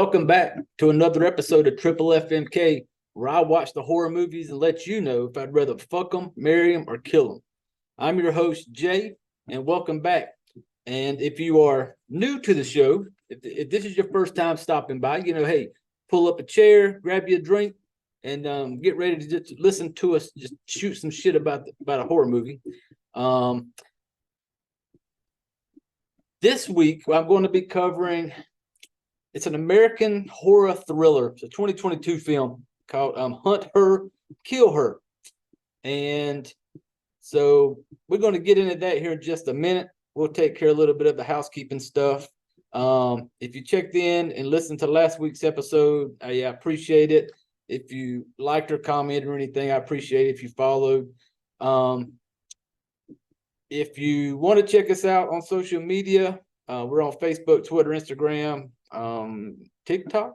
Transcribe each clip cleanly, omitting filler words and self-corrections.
Welcome back to another episode of Triple FMK, where I watch the horror movies and let you know if I'd rather fuck them, marry them, or kill them. I'm your host, Jay, and welcome back. And if you are new to the show, if this is your first time stopping by, hey, pull up a chair, grab you a drink, and get ready to just listen to us just shoot some shit about a horror movie. This week, I'm going to be covering... It's an American horror thriller. It's a 2022 film called Hunt Her, Kill Her. And so we're going to get into that here in just a minute. We'll take care of a little bit of the housekeeping stuff. If you checked in and listened to last week's episode, I appreciate it. If you liked or commented or anything, I appreciate it if you followed. If you want to check us out on social media, we're on Facebook, Twitter, Instagram, TikTok,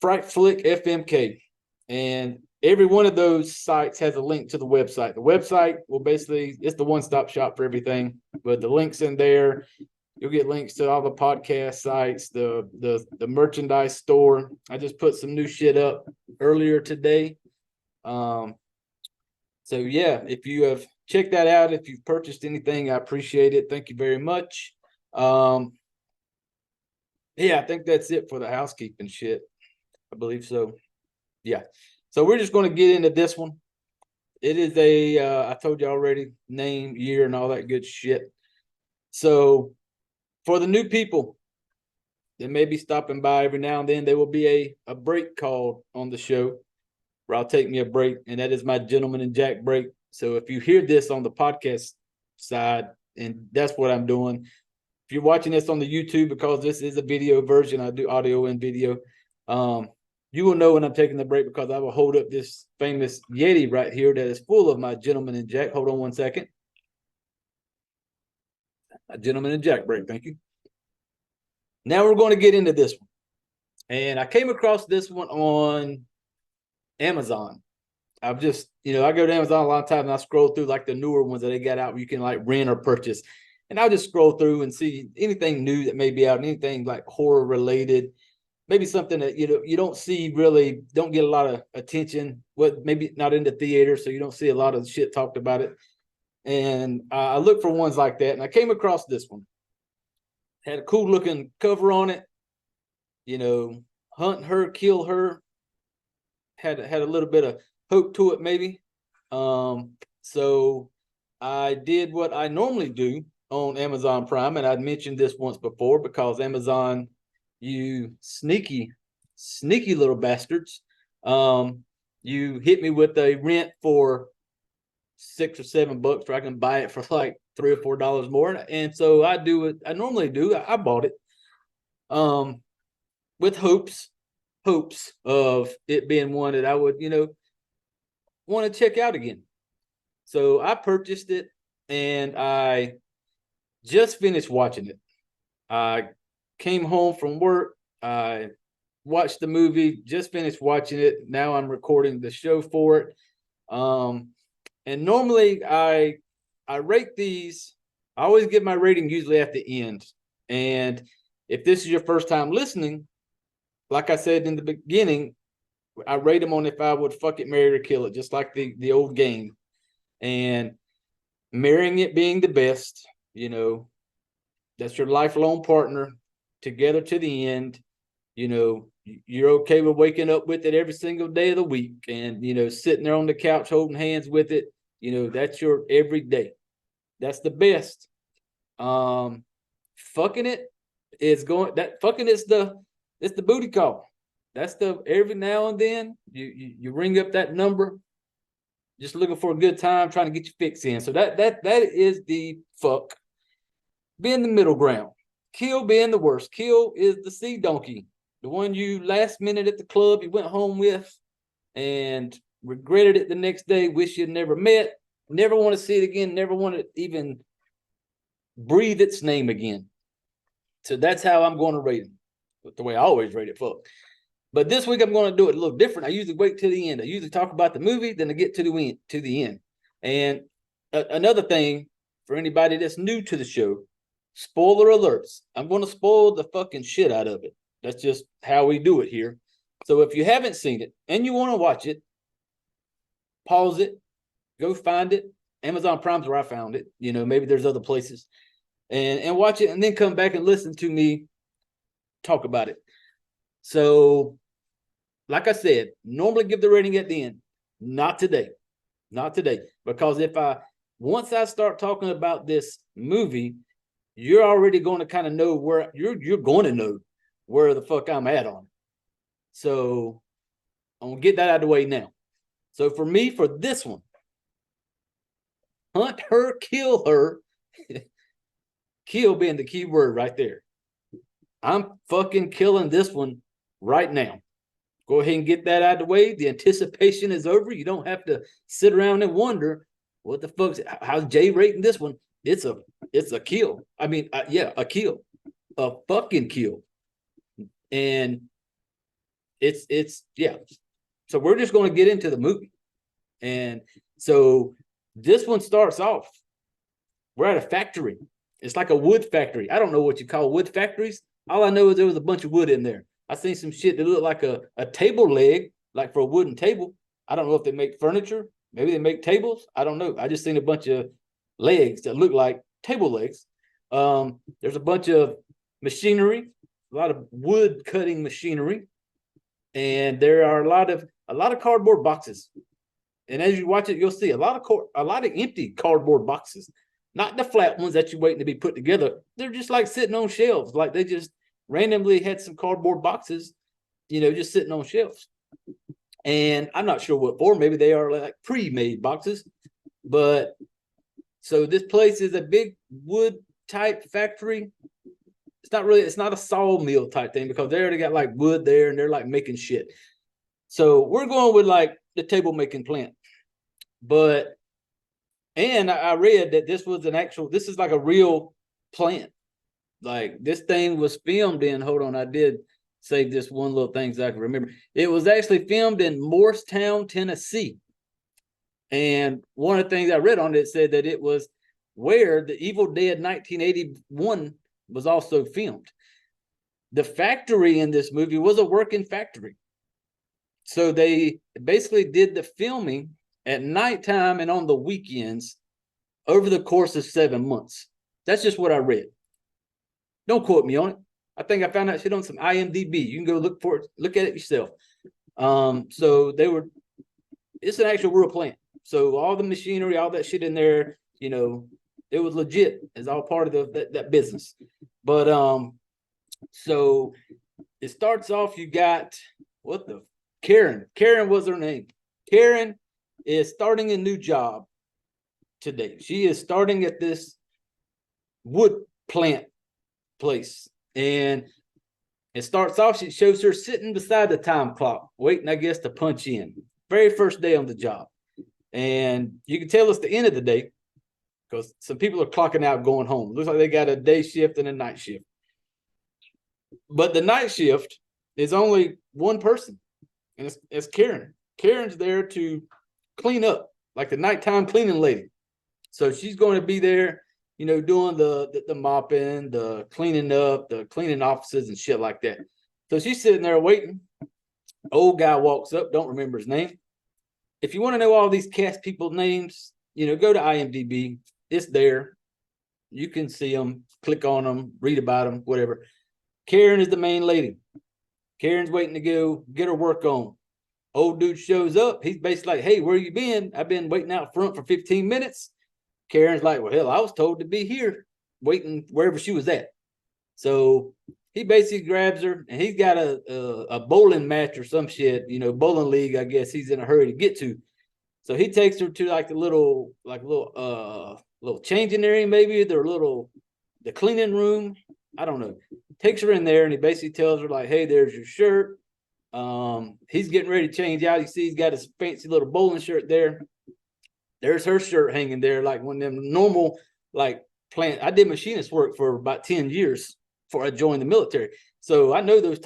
Fright Flick FMK, and every one of those sites has a link to the website. The website will it's the one-stop shop for everything, but the links in there, you'll get links to all the podcast sites, the merchandise store. I just put some new shit up earlier today. So if you have checked that out, if you've purchased anything, I appreciate it. Thank you very much. I think that's it for the housekeeping shit. I believe so. Yeah. So we're just going to get into this one. It is I told you already, name, year, and all that good shit. So for the new people that may be stopping by every now and then, there will be a break called on the show where I'll take me a break, and that is my Gentleman and Jack break. So if you hear this on the podcast side, and that's what I'm doing. If you're watching this on the YouTube, because this is a video version, I do audio and video. You will know when I'm taking the break because I will hold up this famous Yeti right here that is full of my Gentleman and Jack. Hold on one second. A Gentleman and Jack break. Thank you. Now we're going to get into this one. And I came across this one on Amazon. I've just, I go to Amazon a lot of times and I scroll through like the newer ones that they got out where you can like rent or purchase. And I'll just scroll through and see anything new that may be out, anything like horror related, maybe something that, you don't see really, don't get a lot of attention, maybe not in the theater, so you don't see a lot of shit talked about it. And I look for ones like that, and I came across this one. Had a cool looking cover on it, Hunt Her, Kill Her. Had a little bit of hope to it, maybe. So I did what I normally do on Amazon Prime, and I'd mentioned this once before because Amazon, you sneaky little bastards, you hit me with a rent for $6 or $7 where I can buy it for like $3 or $4 more, and so I do it. I normally do. I bought it, with hopes of it being one that I would, want to check out again. So I purchased it, and I just finished watching it. I came home from work. I watched the movie, just finished watching it. Now I'm recording the show for it. And normally I rate these. I always give my rating usually at the end. And if this is your first time listening, like I said in the beginning, I rate them on if I would fuck it, marry it, or kill it, just like the old game. And marrying it being the best, that's your lifelong partner, together to the end. You're okay with waking up with it every single day of the week, and sitting there on the couch holding hands with it. That's your everyday. That's the best. Fucking it is going. That fucking is it's the booty call. That's the every now and then you ring up that number, just looking for a good time, trying to get your fix in. So that is the fuck. Being the middle ground. Kill being the worst. Kill is the sea donkey. The one you last minute at the club you went home with and regretted it the next day, wish you'd never met, never want to see it again, never want to even breathe its name again. So that's how I'm going to rate it. The way I always rate it, fuck. But this week I'm going to do it a little different. I usually wait till the end. I usually talk about the movie, then I get to the end. And another thing for anybody that's new to the show, spoiler alerts. I'm going to spoil the fucking shit out of it. That's just how we do it here. So if you haven't seen it and you want to watch it, pause it, go find it. Amazon Prime's where I found it. Maybe there's other places, and watch it, and then come back and listen to me talk about it. So, like I said, normally give the rating at the end. Not today. Not today. Because once I start talking about this movie, you're already going to kind of know where you're going to know where the fuck I'm at on it. So I'm gonna get that out of the way now. So for me, for this one, hunt her, kill her. Kill being the key word right there. I'm fucking killing this one right now. Go ahead and get that out of the way. The anticipation is over. You don't have to sit around and wonder what the fuck's how's Jay rating this one. It's a kill. I mean, yeah, a kill, a fucking kill, and it's yeah. So we're just going to get into the movie, and so this one starts off. We're at a factory. It's like a wood factory. I don't know what you call wood factories. All I know is there was a bunch of wood in there. I seen some shit that looked like a table leg, like for a wooden table. I don't know if they make furniture. Maybe they make tables. I don't know. I just seen a bunch of legs that look like table legs. There's a bunch of machinery, a lot of wood cutting machinery, and there are a lot of cardboard boxes. And as you watch it, you'll see a lot of empty cardboard boxes, not the flat ones that you're waiting to be put together. They're just like sitting on shelves, like they just randomly had some cardboard boxes, just sitting on shelves. And I'm not sure what for. Maybe they are like pre-made boxes. But so this place is a big wood type factory. It's not a sawmill type thing because they already got like wood there and they're like making shit. So we're going with like the table making plant. And I read that this is like a real plant. Like this thing was filmed in, hold on, I did save this one little thing so I can remember. It was actually filmed in Morristown, Tennessee. And one of the things I read on it said that it was where the Evil Dead 1981 was also filmed. The factory in this movie was a working factory. So they basically did the filming at nighttime and on the weekends over the course of 7 months. That's just what I read. Don't quote me on it. I think I found that shit on some IMDb. You can go look at it yourself. So it's an actual real plant. So all the machinery, all that shit in there, it was legit. It's all part of that business. But so it starts off, you got Karen. Karen was her name. Karen is starting a new job today. She is starting at this wood plant place. And it starts off, she shows her sitting beside the time clock, waiting, I guess, to punch in. Very first day on the job. And you can tell it's the end of the day because some people are clocking out going home. Looks like they got a day shift and a night shift. But the night shift is only one person, and it's Karen. Karen's there to clean up, like the nighttime cleaning lady. So she's going to be there, doing the mopping, the cleaning up, the cleaning offices and shit like that. So she's sitting there waiting. Old guy walks up, don't remember his name. If you want to know all these cast people names, go to IMDb. It's there. You can see them, click on them, read about them, whatever. Karen is the main lady. Karen's waiting to go get her work on. Old dude shows up. He's basically like, hey, where you been? I've been waiting out front for 15 minutes. Karen's like, well, hell, I was told to be here waiting wherever she was at. So he basically grabs her and he's got a bowling match or some shit, bowling league, I guess he's in a hurry to get to. So he takes her to like a little changing area, maybe the cleaning room. I don't know. Takes her in there and he basically tells her like, hey, there's your shirt. He's getting ready to change out. You see, he's got his fancy little bowling shirt there. There's her shirt hanging there, like one of them normal, like plant. I did machinist work for about 10 years before I joined the military. So I know those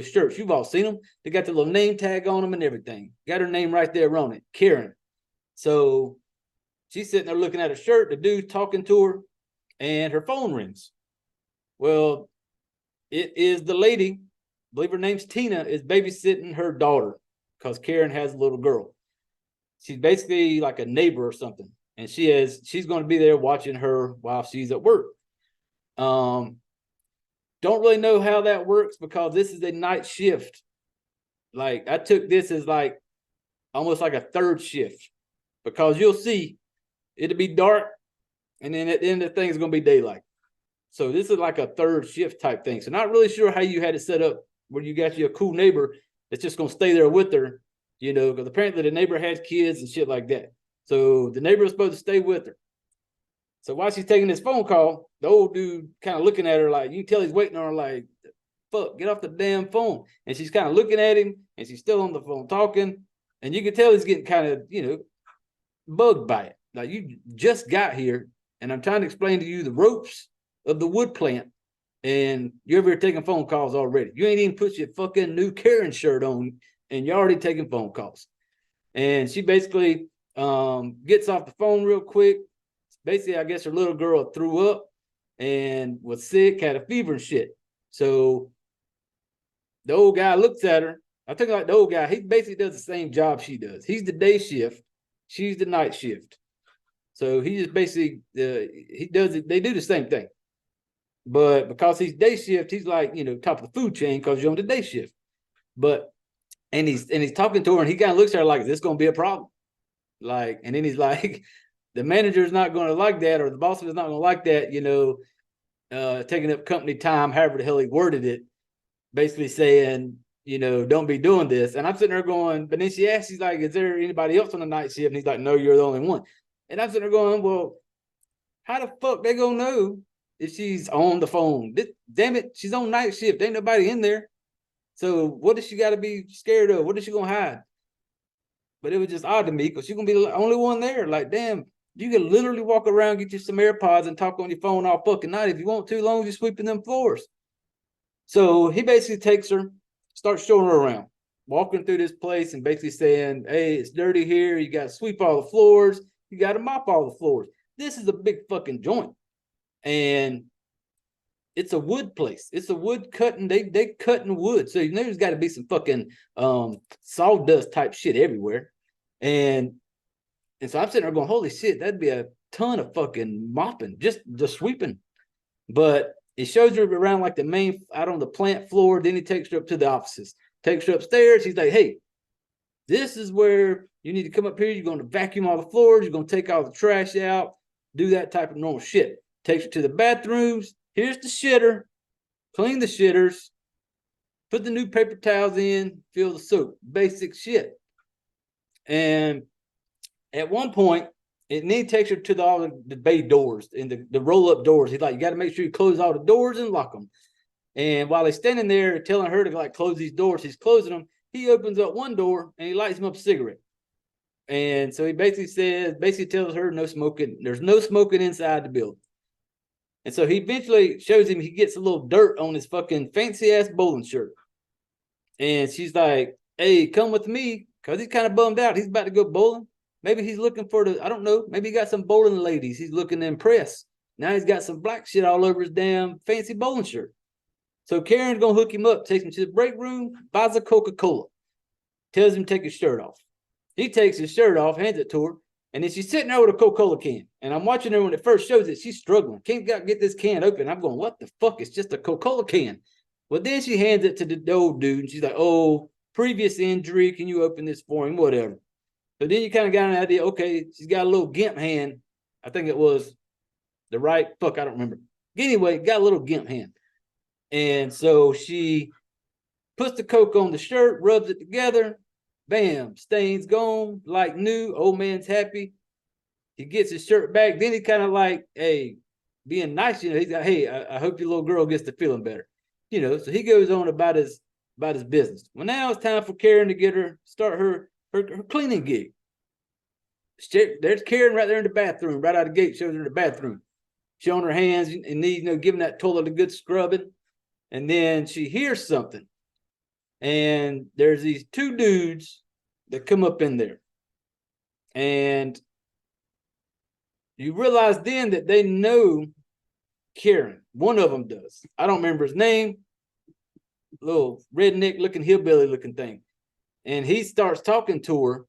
shirts. You've all seen them. They got the little name tag on them and everything. Got her name right there on it, Karen. So she's sitting there looking at her shirt. The dude's talking to her, and her phone rings. Well, it is the lady believe her name's Tina, is babysitting her daughter because Karen has a little girl. She's basically like a neighbor or something, and she's going to be there watching her while she's at work. Don't really know how that works because this is a night shift. Like I took this as like almost like a third shift, because you'll see it'll be dark, and then at the end of the thing is going to be daylight. So this is like a third shift type thing. So not really sure how you had it set up where you got you a cool neighbor that's just going to stay there with her, you know, because apparently the neighbor has kids and shit like that. So the neighbor is supposed to stay with her. So while she's taking this phone call, the old dude kind of looking at her like, you can tell he's waiting on her like, fuck, get off the damn phone. And she's kind of looking at him, and she's still on the phone talking. And you can tell he's getting kind of, you know, bugged by it. Like, you just got here, and I'm trying to explain to you the ropes of the wood plant, and you're over here taking phone calls already. You ain't even put your fucking new Karen shirt on, and you're already taking phone calls. And she basically gets off the phone real quick. Basically, I guess her little girl threw up and was sick, had a fever and shit. So the old guy looks at her. I think like the old guy, he basically does the same job she does. He's the day shift, she's the night shift. So he just basically he does it. They do the same thing, but because he's day shift, he's like, you know, top of the food chain because you're on the day shift. But and he's talking to her, and he kind of looks at her like, is this going to be a problem? Like, and then he's like, the manager's not going to like that, or the boss is not going to like that, you know, taking up company time, however the hell he worded it, basically saying, you know, don't be doing this. And I'm sitting there going, but then she asks, she's like, is there anybody else on the night shift? And he's like, no, you're the only one. And I'm sitting there going, well, how the fuck they gonna know if she's on the phone? Damn it, she's on night shift. Ain't nobody in there. So what does she got to be scared of? What is she gonna hide? But it was just odd to me because she's gonna be the only one there. Like, damn, you can literally walk around, get you some AirPods, and talk on your phone all fucking night if you want to, long as you're sweeping them floors. So he basically takes her, starts showing her around, walking through this place and basically saying, hey, it's dirty here. You got to sweep all the floors. You got to mop all the floors. This is a big fucking joint. And it's a wood place. It's a wood cutting. They cutting wood. So you know there's got to be some fucking sawdust type shit everywhere. And so I'm sitting there going, holy shit, that'd be a ton of fucking mopping, just sweeping. But it shows her around like the main, out on the plant floor. Then he takes her up to the offices, takes her upstairs. He's like, hey, this is where you need to come up here. You're going to vacuum all the floors. You're going to take all the trash out, do that type of normal shit. Takes her to the bathrooms. Here's the shitter. Clean the shitters. Put the new paper towels in. Fill the soap. Basic shit. And at one point, and then he takes her to all the bay doors and the roll-up doors. He's like, you got to make sure you close all the doors and lock them. And while he's standing there telling her to like close these doors, he's closing them. He opens up one door and he lights him up a cigarette. And so he basically tells her no smoking. There's no smoking inside the building. And so he eventually shows him, he gets a little dirt on his fucking fancy ass bowling shirt. And she's like, hey, come with me. Because he's kind of bummed out. He's about to go bowling. Maybe he's looking for I don't know. Maybe he got some bowling ladies he's looking to impress. Now he's got some black shit all over his damn fancy bowling shirt. So Karen's going to hook him up, takes him to the break room, buys a Coca-Cola, tells him to take his shirt off. He takes his shirt off, hands it to her, and then she's sitting there with a Coca-Cola can. And I'm watching her when it first shows it. She's struggling. Can't get this can open. I'm going, what the fuck? It's just a Coca-Cola can. Well, then she hands it to the old dude, and she's like, oh, previous injury. Can you open this for him? Whatever. So then you kind of got an idea, okay, she's got a little gimp hand. I think it was the right, I don't remember. Anyway, got a little gimp hand. And so she puts the Coke on the shirt, rubs it together, bam, stains gone, like new, old man's happy. He gets his shirt back. Then he kind of like, hey, being nice, you know, he's like, hey, I hope your little girl gets to feeling better. You know, so he goes on about his business. Well, now it's time for Karen to start her cleaning gig. There's Karen right there in the bathroom, right out of the gate, shows her in the bathroom, showing her hands and knees, you know, giving that toilet a good scrubbing. And then she hears something. And there's these two dudes that come up in there. And you realize then that they know Karen. One of them does. I don't remember his name. little redneck looking hillbilly looking thing. And he starts talking to her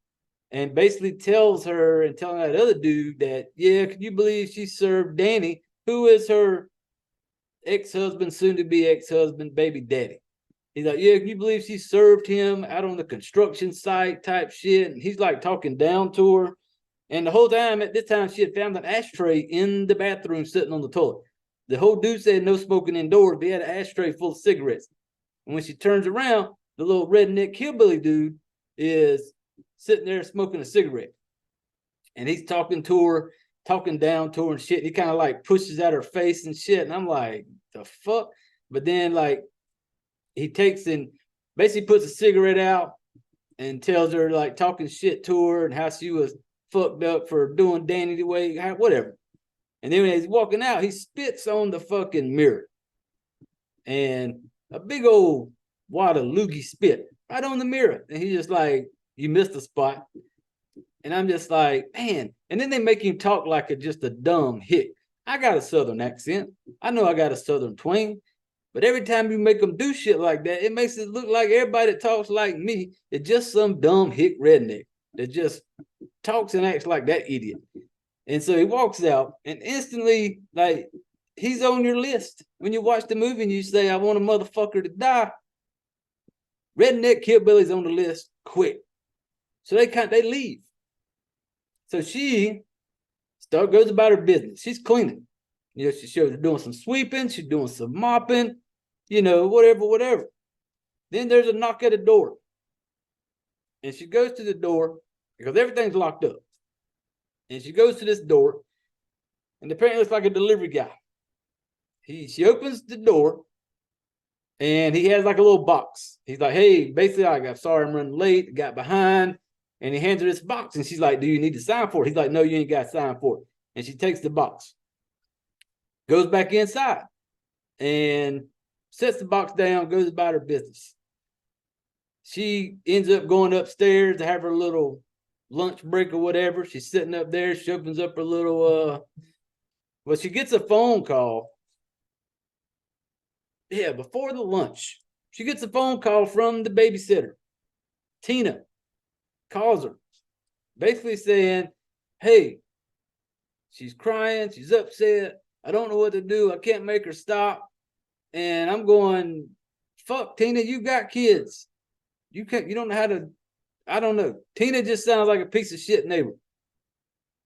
and basically tells her and telling that other dude that, yeah, can you believe she served Danny, who is her ex-husband, soon to be ex-husband, baby daddy. He's like, yeah, can you believe she served him out on the construction site type shit? And he's like talking down to her. And the whole time, at this time, she had found an ashtray in the bathroom sitting on the toilet. The whole dude said no smoking indoors, but he had an ashtray full of cigarettes. And when she turns around, the little redneck hillbilly dude is sitting there smoking a cigarette. And he's talking to her, talking down to her and shit. He kind of like pushes at her face and shit. And I'm like, the fuck? But then like he takes and basically puts a cigarette out and tells her like talking shit to her and how she was fucked up for doing Danny the way, whatever. And then when he's walking out, he spits on the fucking mirror. And a big old wad of loogie spit right on the mirror. And he's just like, you missed a spot. And I'm just like, man. And then they make him talk like just a dumb hick. I got a Southern accent. I know I got a Southern twang. But every time you make them do shit like that, it makes it look like everybody that talks like me is just some dumb hick redneck that just talks and acts like that idiot. And so he walks out and instantly, like, he's on your list. When you watch the movie and you say, I want a motherfucker to die, redneck hillbilly's on the list quick. So they leave. So she goes about her business. She's cleaning. You know, she's doing some sweeping. She's doing some mopping, you know, whatever. Then there's a knock at the door. And she goes to the door because everything's locked up. And she goes to this door. And apparently it's like a delivery guy. She opens the door. And he has like a little box. He's like, hey, basically, I'm sorry I'm running late. Got behind. And he hands her this box. And she's like, do you need to sign for it? He's like, no, you ain't got to sign for it. And she takes the box. Goes back inside. And sets the box down, goes about her business. She ends up going upstairs to have her little lunch break or whatever. She's sitting up there. She opens up her little, well, she gets a phone call. Yeah, before the lunch, she gets a phone call from the babysitter. Tina calls her, basically saying, hey, she's crying. She's upset. I don't know what to do. I can't make her stop. And I'm going, fuck, Tina, you got kids. You don't know how to, I don't know. Tina just sounds like a piece of shit neighbor.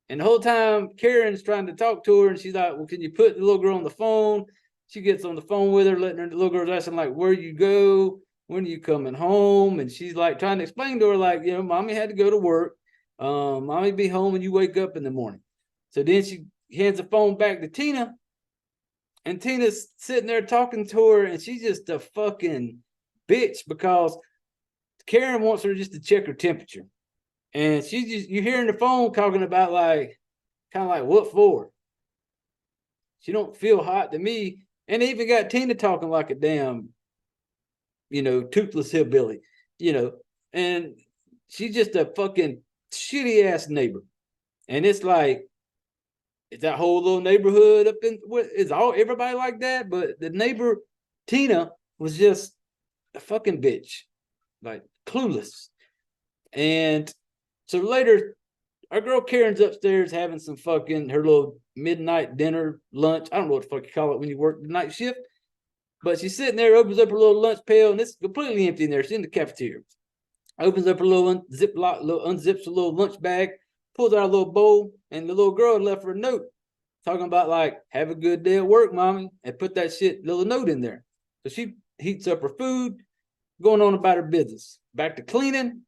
And the whole time, Karen's trying to talk to her, and she's like, well, can you put the little girl on the phone? She gets on the phone with her, letting her, the little girl's asking, like, where you go? When are you coming home? And she's like trying to explain to her, like, you know, mommy had to go to work. Mommy be home when you wake up in the morning. So then she hands the phone back to Tina. And Tina's sitting there talking to her, and she's just a fucking bitch because Karen wants her just to check her temperature. And she's just, you hearing the phone talking about like, kind of like, what for? She don't feel hot to me. And they even got Tina talking like a damn, you know, toothless hillbilly, you know, and she's just a fucking shitty ass neighbor. And it's like, it's that whole little neighborhood up in, is all everybody like that? But the neighbor, Tina, was just a fucking bitch, like clueless. And so later, our girl Karen's upstairs having some fucking, her little midnight dinner, lunch. I don't know what the fuck you call it when you work the night shift. But she's sitting there, opens up her little lunch pail, and it's completely empty in there. She's in the cafeteria. Opens up her little unzips her little lunch bag, pulls out a little bowl, and the little girl left her a note talking about like, have a good day at work, mommy, and put that shit little note in there. So she heats up her food, going on about her business. Back to cleaning.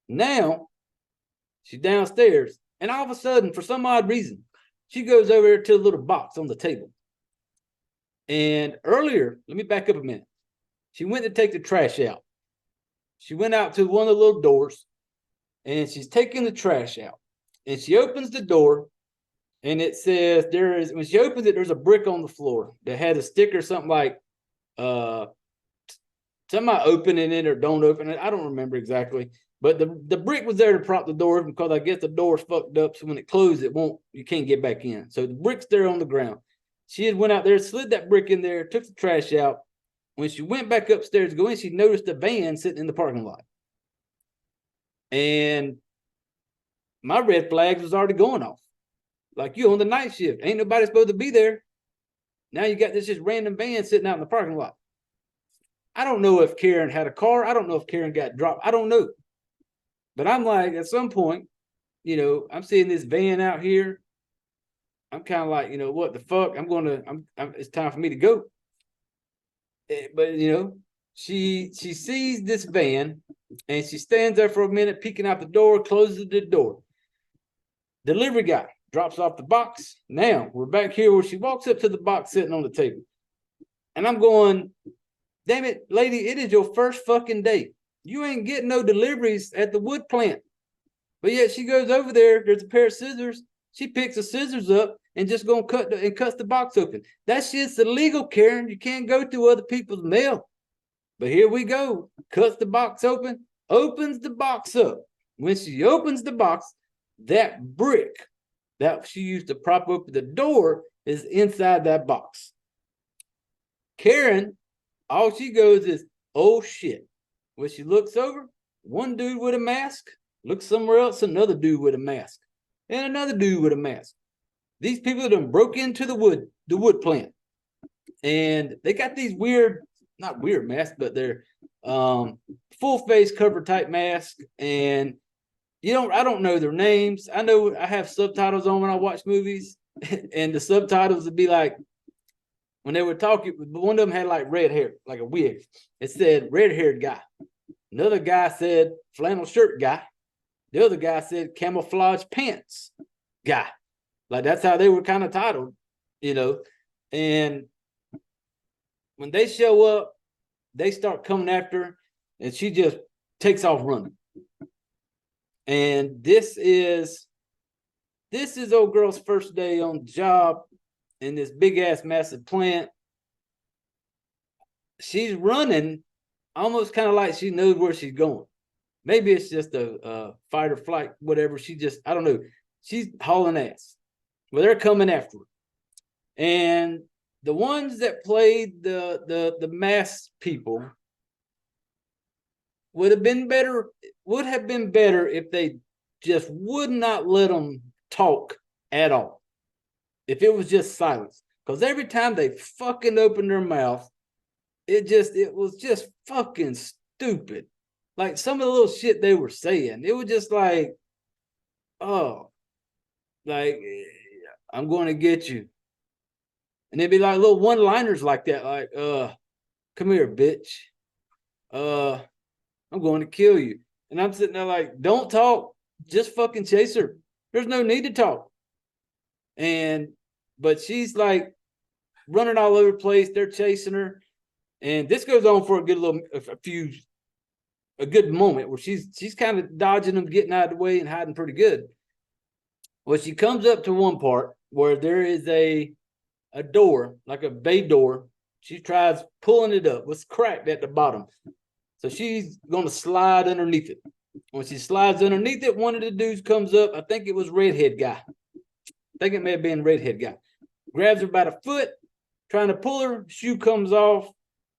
Now she's downstairs, and all of a sudden, for some odd reason, she goes over to a little box on the table. And earlier, let me back up a minute. She went to take the trash out. She went out to one of the little doors, and she's taking the trash out. And she opens the door, and it says when she opens it, there's a brick on the floor that had a sticker, something like, something about opening it or don't open it. I don't remember exactly. But the brick was there to prop the door because I guess the door's fucked up. So when it closes, you can't get back in. So the brick's there on the ground. She had went out there, slid that brick in there, took the trash out, when she went back upstairs to go in, she noticed a van sitting in the parking lot. And my red flags was already going off. Like, you on the night shift. Ain't nobody supposed to be there. Now you got this just random van sitting out in the parking lot. I don't know if Karen had a car. I don't know if Karen got dropped. I don't know. But I'm like, at some point, I'm seeing this van out here. I'm kind of like, what the fuck? It's time for me to go. But, she sees this van and she stands there for a minute, peeking out the door, closes the door. Delivery guy drops off the box. Now we're back here where she walks up to the box sitting on the table. And I'm going, damn it, lady, it is your first fucking day. You ain't getting no deliveries at the wood plant. But yet she goes over there. There's a pair of scissors. She picks the scissors up and just gonna cuts the box open. That shit's illegal, Karen. You can't go through other people's mail. But here we go. Cuts the box open, opens the box up. When she opens the box, that brick that she used to prop open the door is inside that box. Karen, all she goes is, oh shit. When she looks over, one dude with a mask, looks somewhere else, another dude with a mask, and another dude with a mask. These people done broke into the wood plant. And they got these not weird masks, but they're full face cover type masks. And I don't know their names. I know I have subtitles on when I watch movies, and the subtitles would be like, when they were talking, one of them had like red hair, like a wig. It said red haired guy. Another guy said flannel shirt guy. The other guy said camouflage pants guy. Like, that's how they were kind of titled, And when they show up, they start coming after her, and she just takes off running. And this is old girl's first day on the job in this big ass massive plant. She's running almost kind of like she knows where she's going. Maybe it's just a fight or flight, whatever. I don't know. She's hauling ass. Well, they're coming after her. And the ones that played the masked people would have been better if they just would not let them talk at all. If it was just silence. Because every time they fucking opened their mouth, it was just fucking stupid. Like, some of the little shit they were saying, it was just like, oh, like, I'm going to get you. And they'd be like little one-liners like that, like, come here, bitch. I'm going to kill you. And I'm sitting there like, don't talk. Just fucking chase her. There's no need to talk. But she's like running all over the place. They're chasing her. And this goes on for a good moment where she's kind of dodging them, getting out of the way and hiding pretty good. Well, she comes up to one part where there is a door, like a bay door. She tries pulling it up. It's cracked at the bottom. So she's going to slide underneath it. When she slides underneath it, one of the dudes comes up. I think it was redhead guy. I think it may have been redhead guy. Grabs her by the foot, trying to pull her. Shoe comes off,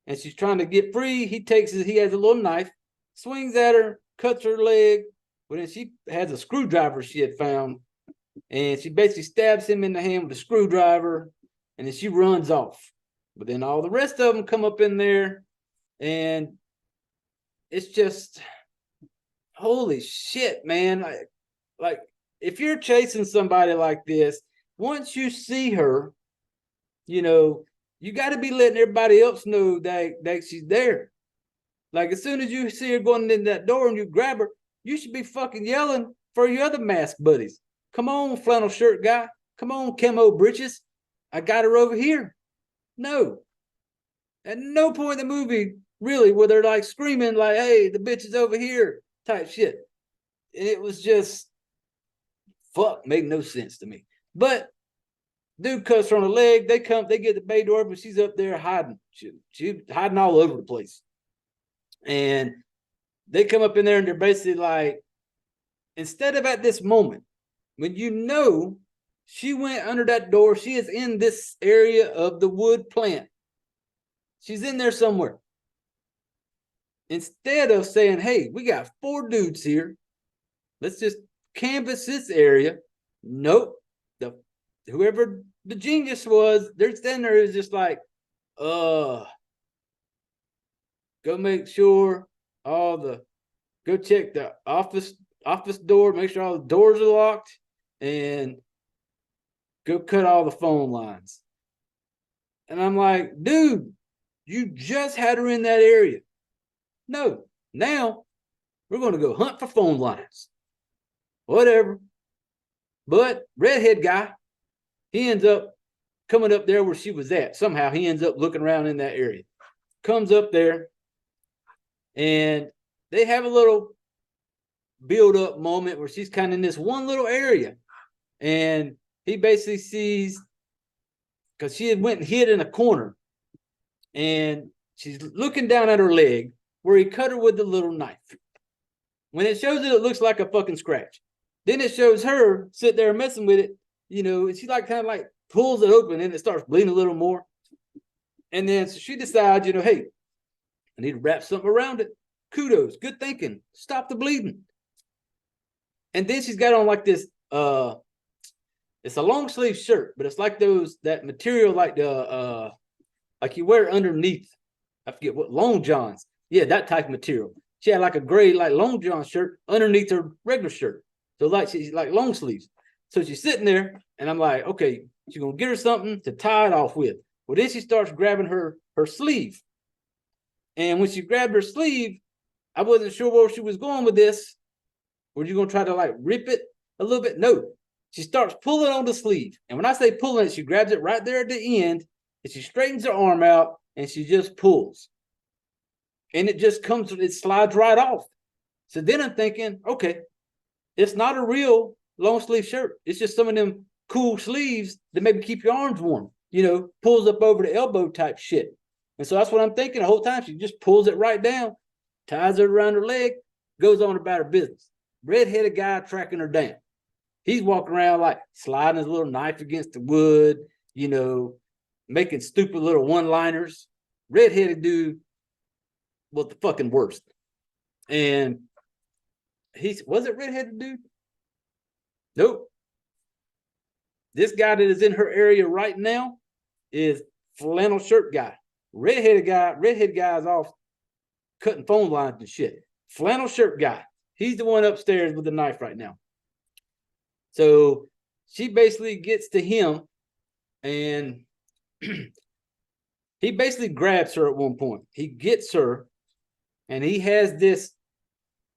and she's trying to get free. He has a little knife, swings at her, cuts her leg. But then she has a screwdriver she had found, and she basically stabs him in the hand with a screwdriver, and then she runs off. But then all the rest of them come up in there, and it's just, holy shit, man. Like if you're chasing somebody like this, once you see her, you got to be letting everybody else know that she's there. Like, as soon as you see her going in that door and you grab her, you should be fucking yelling for your other mask buddies. Come on, flannel shirt guy. Come on, camo britches. I got her over here. No. At no point in the movie, really, where they're like screaming like, hey, the bitch is over here type shit. And it was just, made no sense to me. But dude cuts her on the leg. They get the bay door, but she's up there hiding. She's hiding all over the place. And they come up in there and they're basically like, instead of at this moment, when she went under that door, she is in this area of the wood plant. She's in there somewhere. Instead of saying, hey, we got 4 dudes here, let's just canvass this area. Nope. Whoever the genius was, they're standing there is just like, go make sure go check the office door, make sure all the doors are locked, and go cut all the phone lines. And I'm like, dude, you just had her in that area. No, now we're going to go hunt for phone lines. Whatever. But redhead guy, he ends up coming up there where she was at. Somehow he ends up looking around in that area. Comes up there, and they have a little build-up moment where she's kind of in this one little area. And he basically sees, because she had went and hid in a corner, and she's looking down at her leg where he cut her with the little knife. When it shows it looks like a fucking scratch. Then it shows her sit there messing with it, and she like kind of like pulls it open and it starts bleeding a little more. And then so she decides, hey, I need to wrap something around it. Kudos, good thinking. Stop the bleeding. And then she's got on like this, it's a long sleeve shirt, but it's like that material like like you wear underneath. I forget what, long johns. Yeah, that type of material. She had like a gray like long john shirt underneath her regular shirt. So like she's like long sleeves. So she's sitting there, and I'm like, okay, she's gonna get her something to tie it off with. Well, then she starts grabbing her sleeve. And when she grabbed her sleeve, I wasn't sure where she was going with this. Were you gonna try to like rip it a little bit? No. She starts pulling on the sleeve. And when I say pulling it, she grabs it right there at the end, and she straightens her arm out, and she just pulls. And it just it slides right off. So then I'm thinking, okay, it's not a real long sleeve shirt. It's just some of them cool sleeves that maybe keep your arms warm, pulls up over the elbow type shit. And so that's what I'm thinking the whole time. She just pulls it right down, ties it around her leg, goes on about her business. Red-headed guy tracking her down. He's walking around like sliding his little knife against the wood, making stupid little one-liners. Red-headed dude was the fucking worst. And was it red-headed dude? Nope. This guy that is in her area right now is flannel shirt guy. Redhead guy is off cutting phone lines and shit. Flannel shirt guy. He's the one upstairs with the knife right now. So she basically gets to him, and he basically grabs her at one point. He gets her, and he has this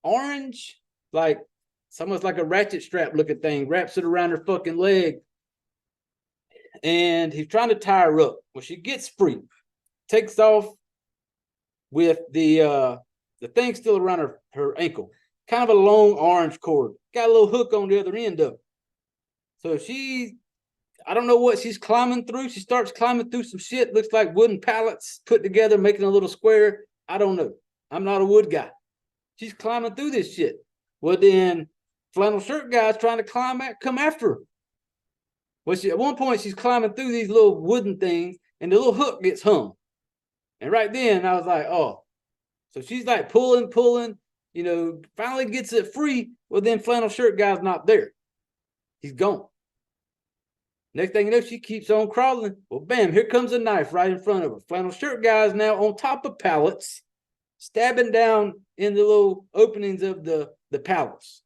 orange, like almost like a ratchet strap looking thing, wraps it around her fucking leg. And he's trying to tie her up. Well, she gets free, takes off with the thing still around her ankle. Kind of a long orange cord. Got a little hook on the other end of it. So I don't know what she's climbing through. She starts climbing through some shit. Looks like wooden pallets put together, making a little square. I don't know. I'm not a wood guy. She's climbing through this shit. Well, then flannel shirt guy's trying to come after her. Well, at one point, she's climbing through these little wooden things, and the little hook gets hung. And right then, I was like, oh. So she's like pulling, finally gets it free. Well, then flannel shirt guy's not there. He's gone. Next thing you know, she keeps on crawling. Well, bam, here comes a knife right in front of her. Flannel shirt guy is now on top of pallets, stabbing down in the little openings of the pallets.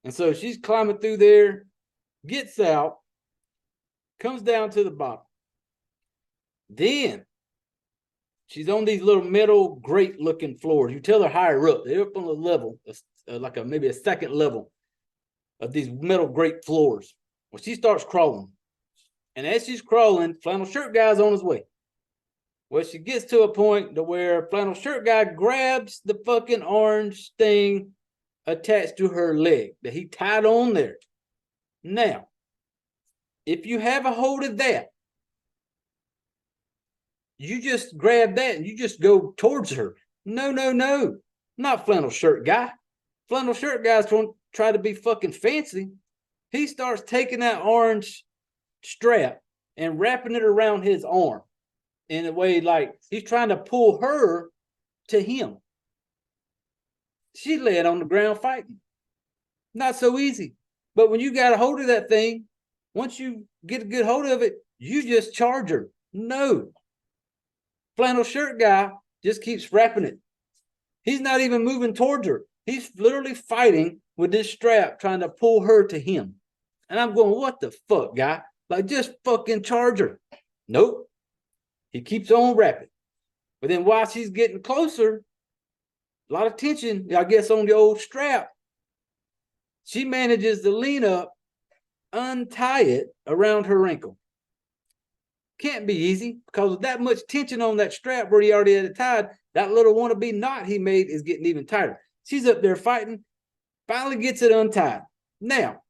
And so she's climbing through there, gets out, comes down to the bottom. Then she's on these little metal grate looking floors. You tell her higher up. They're up on a level, like maybe a second level of these metal grate floors. Well, she starts crawling. And as she's crawling, flannel shirt guy's on his way. Well, she gets to a point to where flannel shirt guy grabs the fucking orange thing attached to her leg that he tied on there. Now, if you have a hold of that, you just grab that and you just go towards her. No. Not flannel shirt guy. Flannel shirt guy's going to try to be fucking fancy. He starts taking that orange strap and wrapping it around his arm. in a way like he's trying to pull her to him. She laid on the ground fighting. Not so easy. But when you got a hold of that thing, once you get a good hold of it, you just charge her. No. Flannel shirt guy just keeps wrapping it. He's not even moving towards her. He's literally fighting with this strap, trying to pull her to him. And I'm going, what the fuck, guy? Like, just fucking charge her. Nope. He keeps on wrapping. But then while she's getting closer, a lot of tension, I guess, on the old strap, she manages to lean up, untie it around her ankle. Can't be easy because with that much tension on that strap where he already had it tied, that little wannabe knot he made is getting even tighter. She's up there fighting, finally gets it untied. Now,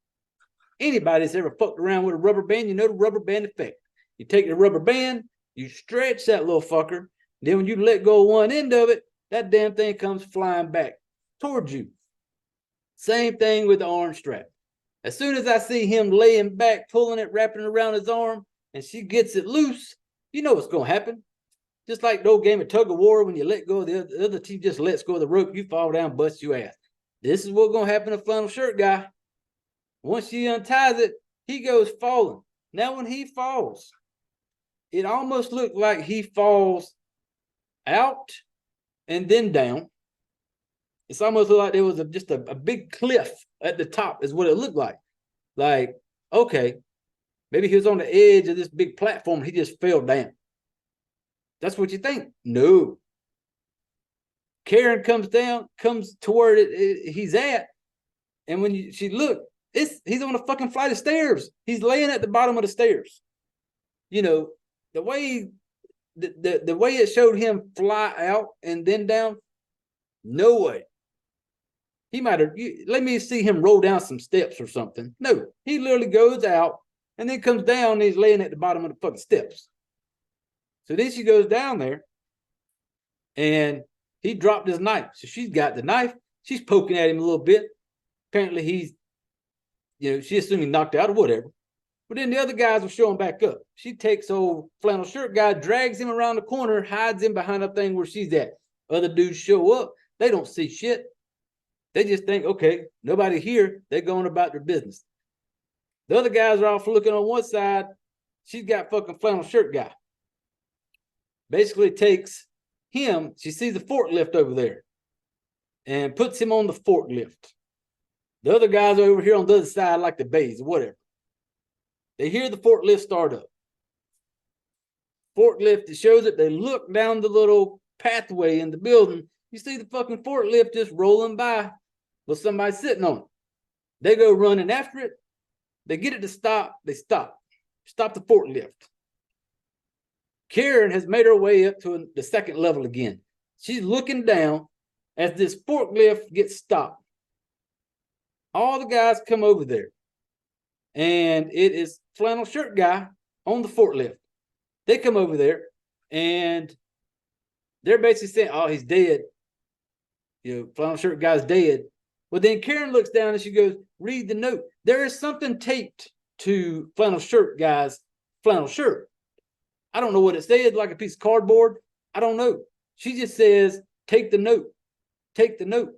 anybody that's ever fucked around with a rubber band, you know the rubber band effect. You take the rubber band, you stretch that little fucker, then when you let go of one end of it, that damn thing comes flying back towards you. Same thing with the arm strap. As soon as I see him laying back, pulling it, wrapping it around his arm, and she gets it loose, you know what's going to happen. Just like the old game of tug of war, when you let go of the other team just lets go of the rope, you fall down, bust your ass. This is what's going to happen to flannel shirt guy. Once she unties it, he goes falling. Now, when he falls, it almost looked like he falls out and then down. It's almost like there was just a big cliff at the top is what it looked like. Like, okay, maybe he was on the edge of this big platform. He just fell down. That's what you think. No. Karen comes down, comes to where he's at. And when she looked, he's on a fucking flight of stairs. He's laying at the bottom of the stairs. You know, the way the way it showed him fly out and then down, no way. He might have, let me see him roll down some steps or something. No, he literally goes out and then comes down and he's laying at the bottom of the fucking steps. So then she goes down there and he dropped his knife. So she's got the knife. She's poking at him a little bit. Apparently he's, she assumed he knocked out or whatever. But then the other guys were showing back up. She takes old flannel shirt guy, drags him around the corner, hides him behind a thing where she's at. Other dudes show up. They don't see shit. They just think, okay, nobody here. They're going about their business. The other guys are off looking on one side. She's got fucking flannel shirt guy. Basically takes him. She sees the forklift over there and puts him on the forklift. The other guys are over here on the other side like the bays or whatever. They hear the forklift start up. Forklift, it shows it. They look down the little pathway in the building. You see the fucking forklift just rolling by with somebody sitting on it. They go running after it. They get it to stop. They stop. Stop the forklift. Karen has made her way up to the second level again. She's looking down as this forklift gets stopped. All the guys come over there. And it is flannel shirt guy on the forklift. They come over there and they're basically saying, oh, he's dead. Flannel shirt guy's dead. Well, then Karen looks down and she goes, read the note. There is something taped to flannel shirt guy's flannel shirt. I don't know what it says, like a piece of cardboard. I don't know. She just says, take the note. Take the note.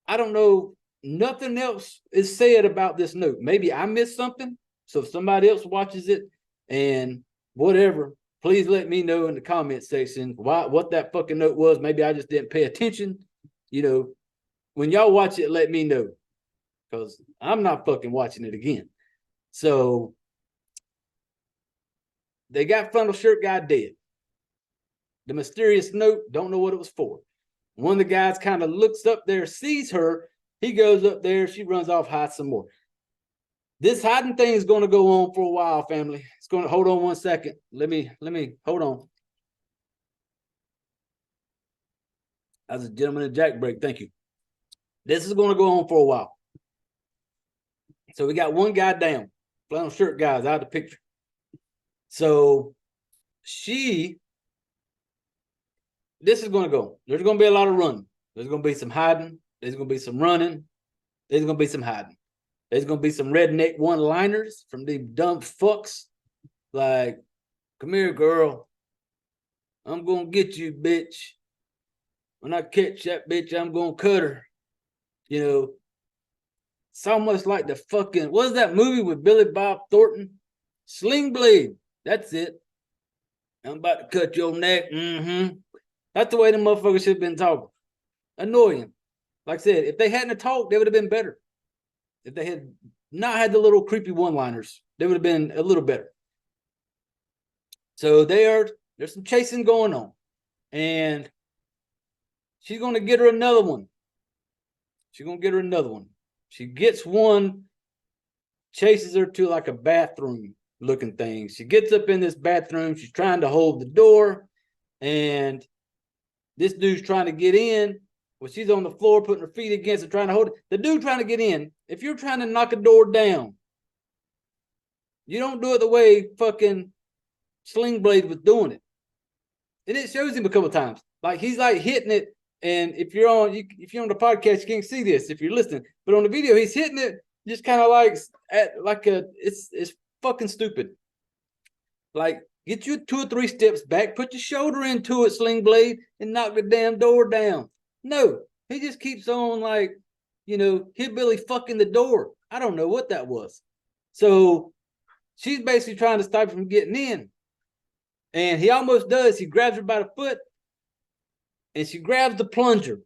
I don't know. Nothing else is said about this note. Maybe I missed something. So if somebody else watches it and whatever, please let me know in the comment section what that fucking note was. Maybe I just didn't pay attention. When y'all watch it, let me know. Because I'm not fucking watching it again. So they got flannel shirt guy dead. The mysterious note, don't know what it was for. One of the guys kind of looks up there, sees her. He goes up there. She runs off, hides some more. This hiding thing is going to go on for a while, family. It's going to hold on one second. Let me hold on. As a gentleman in Jack break, thank you. This is going to go on for a while. So we got one guy down. Flannel shirt guy's out of the picture. So this is going to go. There's going to be a lot of running. There's going to be some hiding. There's going to be some running. There's going to be some hiding. There's going to be some redneck one-liners from these dumb fucks. Like, come here, girl. I'm gonna get you, bitch. When I catch that bitch, I'm gonna cut her. You know, it's almost like the fucking, what was that movie with Billy Bob Thornton? Sling Blade. That's it. I'm about to cut your neck. Mm-hmm. That's the way the motherfuckers should have been talking. Annoying. Like I said, if they hadn't talked, they would have been better. If they had not had the little creepy one-liners, they would have been a little better. So there's some chasing going on. And she's gonna get her another one. She's gonna get her another one. She gets one, chases her to like a bathroom looking thing. She gets up in this bathroom. She's trying to hold the door, and this dude's trying to get in. Well, she's on the floor putting her feet against it, trying to hold it. The dude trying to get in. If you're trying to knock a door down, you don't do it the way fucking Sling Blade was doing it. And it shows him a couple times. Like he's like hitting it. And if you're on the podcast, you can't see this if you're listening. But on the video, he's hitting it just kind of like at like it's fucking stupid. Like get you 2 or 3 steps back, put your shoulder into it, Sling Blade, and knock the damn door down. No, he just keeps on like, hillbilly fucking the door. I don't know what that was. So she's basically trying to stop him from getting in. And he almost does. He grabs her by the foot, and she grabs the plunger,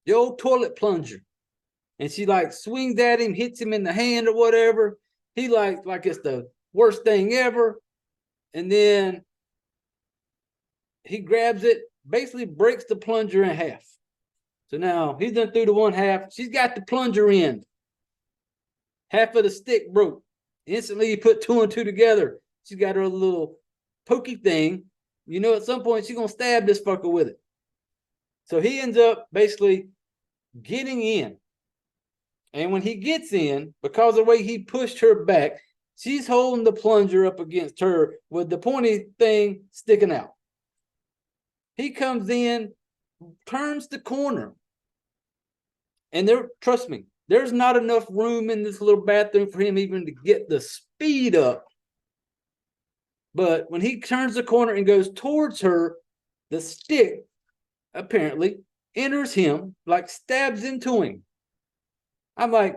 the old toilet plunger. And she like swings at him, hits him in the hand or whatever. He like it's the worst thing ever. And then he grabs it, basically breaks the plunger in half. So now he's done through the one half. She's got the plunger in. Half of the stick broke. Instantly, he put 2 and 2 together. She's got her little pokey thing. At some point, she's going to stab this fucker with it. So he ends up basically getting in. And when he gets in, because of the way he pushed her back, she's holding the plunger up against her with the pointy thing sticking out. He comes in, turns the corner. And trust me, there's not enough room in this little bathroom for him even to get the speed up. But when he turns the corner and goes towards her, the stick apparently enters him, like stabs into him. I'm like,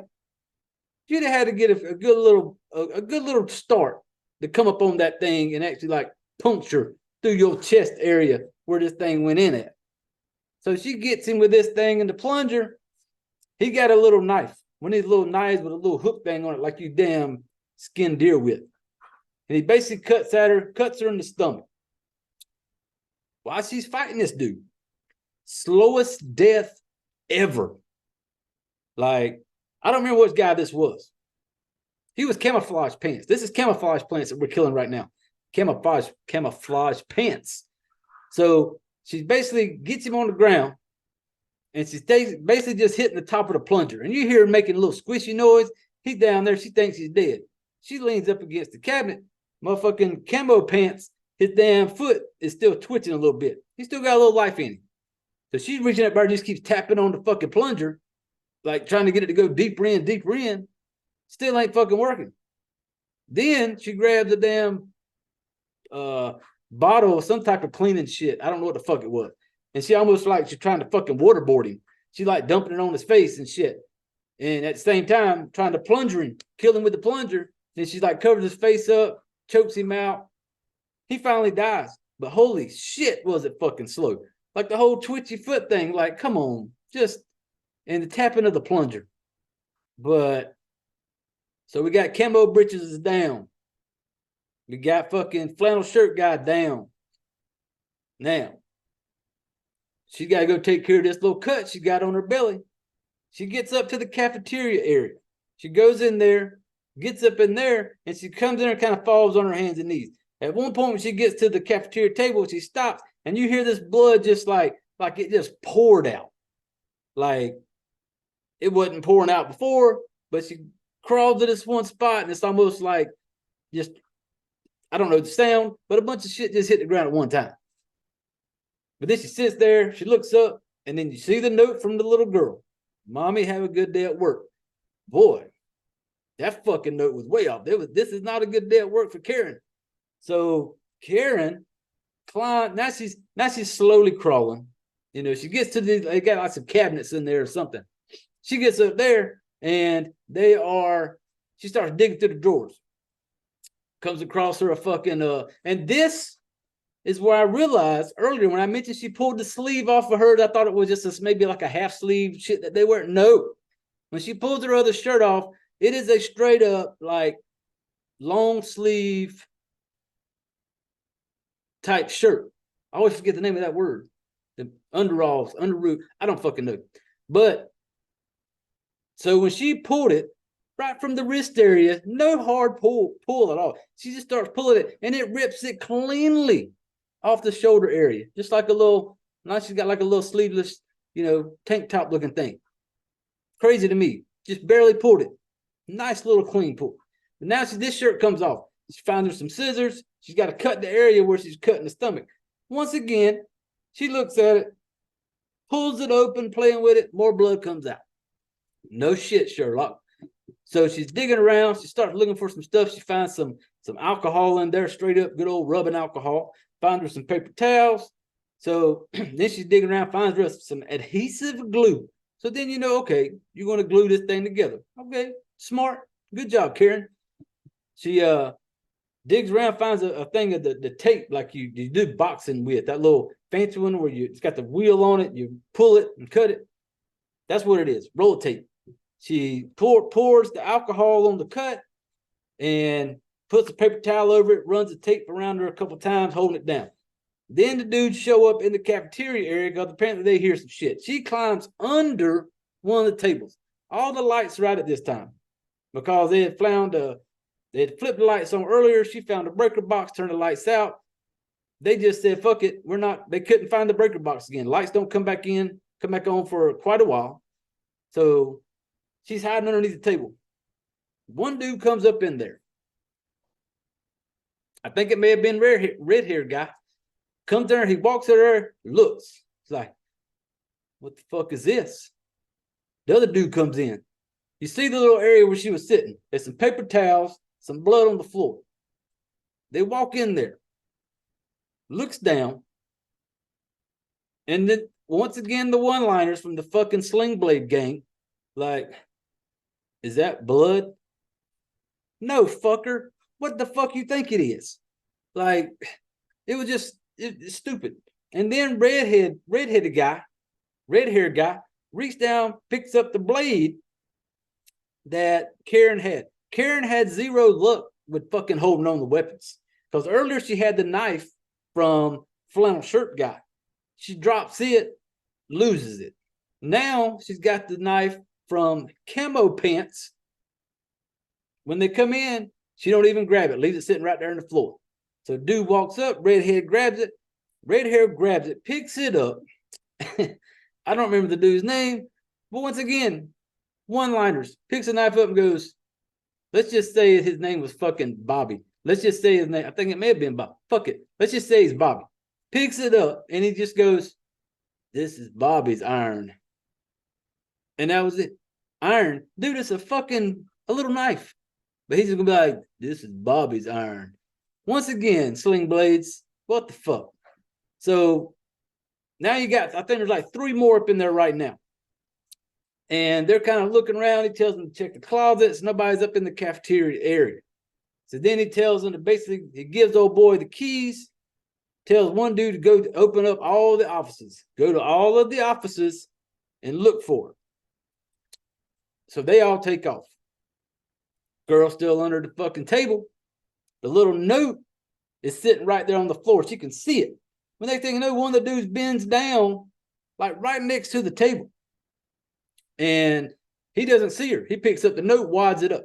you'd have had to get a good little start to come up on that thing and actually like puncture through your chest area where this thing went in at. So she gets him with this thing and the plunger. He got a little knife, one of these little knives with a little hook thing on it, like you damn skinned deer with. And he basically cuts her in the stomach. While she's fighting this dude, slowest death ever. Like, I don't remember which guy this was. He was camouflage pants. This is camouflage pants that we're killing right now. Camouflage pants. So she basically gets him on the ground. And she's basically just hitting the top of the plunger. And you hear her making a little squishy noise. He's down there. She thinks he's dead. She leans up against the cabinet. Motherfucking camo pants, his damn foot is still twitching a little bit. He still got a little life in him. So she's reaching up there and just keeps tapping on the fucking plunger, like trying to get it to go deeper in. Still ain't fucking working. Then she grabs a damn bottle of some type of cleaning shit. I don't know what the fuck it was. And she almost like she's trying to fucking waterboard him. She like dumping it on his face and shit. And at the same time, trying to plunger him, kill him with the plunger. Then she like covers his face up, chokes him out. He finally dies. But holy shit, was it fucking slow. Like the whole twitchy foot thing. Like, come on. And the tapping of the plunger. But, so we got camo britches down. We got fucking flannel shirt guy down. Now, she's got to go take care of this little cut she got on her belly. She gets up to the cafeteria area. She goes in there, gets up in there, and she comes in and kind of falls on her hands and knees. At one point, when she gets to the cafeteria table, she stops, and you hear this blood just like it just poured out. Like, it wasn't pouring out before, but she crawls to this one spot, and it's almost like just, I don't know the sound, but a bunch of shit just hit the ground at one time. But then she sits there, she looks up, and then you see the note from the little girl. Mommy, have a good day at work. Boy, that fucking note was way off. This is not a good day at work for Karen. So Karen climb. Now she's slowly crawling. You know, she gets to they got like some cabinets in there or something. She gets up there and she starts digging through the drawers. Comes across her a fucking and this is where I realized earlier when I mentioned she pulled the sleeve off of her, I thought it was just maybe like a half sleeve shit that they weren't. No. When she pulls her other shirt off, it is a straight up like long sleeve type shirt. I always forget the name of that word. The underalls, underoot. I don't fucking know. But so when she pulled it right from the wrist area, no hard pull at all. She just starts pulling it and it rips it cleanly off the shoulder area, just like a little. Now she's got like a little sleeveless, tank top looking thing. Crazy to me. Just barely pulled it. Nice little clean pull. But now this shirt comes off. She found her some scissors. She's got to cut the area where she's cutting the stomach. Once again, she looks at it, pulls it open, playing with it. More blood comes out. No shit, Sherlock. So she's digging around. She starts looking for some stuff. She finds some alcohol in there, straight up good old rubbing alcohol. Finds her some paper towels. So then she's digging around, finds her some adhesive glue. So then okay, you're going to glue this thing together. Okay, smart. Good job, Karen. She digs around, finds a thing of the tape like you do boxing with, that little fancy one where it's got the wheel on it. You pull it and cut it. That's what it is, roll tape. She pours the alcohol on the cut and puts a paper towel over it, runs the tape around her a couple times, holding it down. Then the dudes show up in the cafeteria area because apparently they hear some shit. She climbs under one of the tables. All the lights are out at this time because they had flipped the lights on earlier. She found a breaker box, turned the lights out. They just said, fuck it. They couldn't find the breaker box again. Lights don't come back on for quite a while. So she's hiding underneath the table. One dude comes up in there. I think it may have been red-haired guy. Comes there, he walks there, looks. He's like, what the fuck is this? The other dude comes in. You see the little area where she was sitting. There's some paper towels, some blood on the floor. They walk in there, looks down, and then once again, the one-liners from the fucking Sling Blade gang, like, is that blood? No, fucker. What the fuck you think it is? Like, it was just it's stupid. And then red-haired guy, reached down, picks up the blade that Karen had. Karen had zero luck with fucking holding on to weapons. Because earlier she had the knife from flannel shirt guy. She drops it, loses it. Now she's got the knife from camo pants. When they come in, she don't even grab it, leaves it sitting right there on the floor. So dude walks up, redhair grabs it, picks it up. I don't remember the dude's name, but once again, one-liners, picks a knife up and goes, let's just say his name was fucking Bobby. Let's just say his name, I think it may have been Bobby. Fuck it. Let's just say he's Bobby. Picks it up and he just goes, this is Bobby's iron. And that was it. Iron. Dude, it's a little knife. But he's just gonna be like, this is Bobby's iron. Once again, Sling Blades, what the fuck? So now you got, I think there's like 3 more up in there right now. And they're kind of looking around. He tells them to check the closets. Nobody's up in the cafeteria area. So then he tells them to basically, he gives old boy the keys, tells one dude to go to open up all the offices. Go to all of the offices and look for it. So they all take off. Girl still under the fucking table. The little note is sitting right there on the floor. She can see it. When they think, one of the dudes bends down, like right next to the table. And he doesn't see her. He picks up the note, wads it up.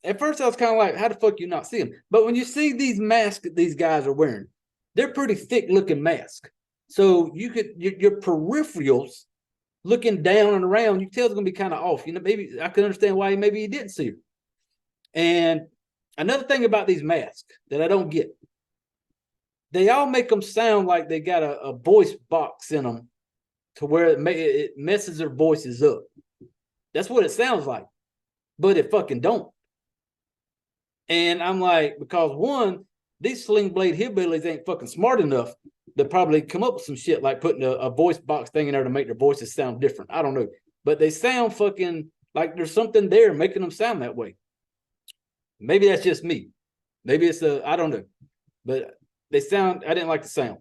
At first, I was kind of like, how the fuck you not see him? But when you see these masks that these guys are wearing, they're pretty thick-looking masks. So you could, your peripherals looking down and around, you can tell it's going to be kind of off. Maybe I can understand why maybe he didn't see her. And another thing about these masks that I don't get, they all make them sound like they got a voice box in them to where it messes their voices up. That's what it sounds like, but it fucking don't. And I'm like, because one, these sling blade hillbillies ain't fucking smart enough to probably come up with some shit like putting a voice box thing in there to make their voices sound different. I don't know, but they sound fucking like there's something there making them sound that way. Maybe that's just me. Maybe it's I don't know, but they sound. I didn't like the sound.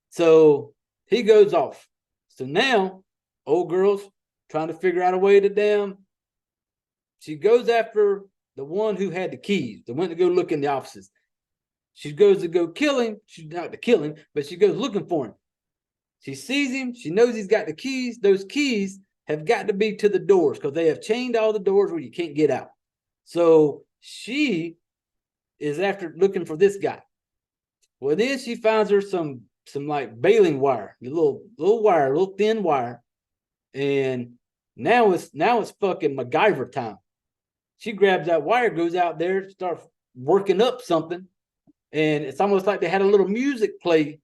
So he goes off. So now, old girl's trying to figure out a way to damn. She goes after the one who had the keys, the one to go look in the offices. She goes to go kill him. She's not to kill him, but she goes looking for him. She sees him. She knows he's got the keys. Those keys have got to be to the doors because they have chained all the doors where you can't get out. So she is after looking for this guy. Well, then she finds her some like baling wire, the little wire, little thin wire, and now it's fucking MacGyver time. She grabs that wire, goes out there, starts working up something, and it's almost like they had a little music play,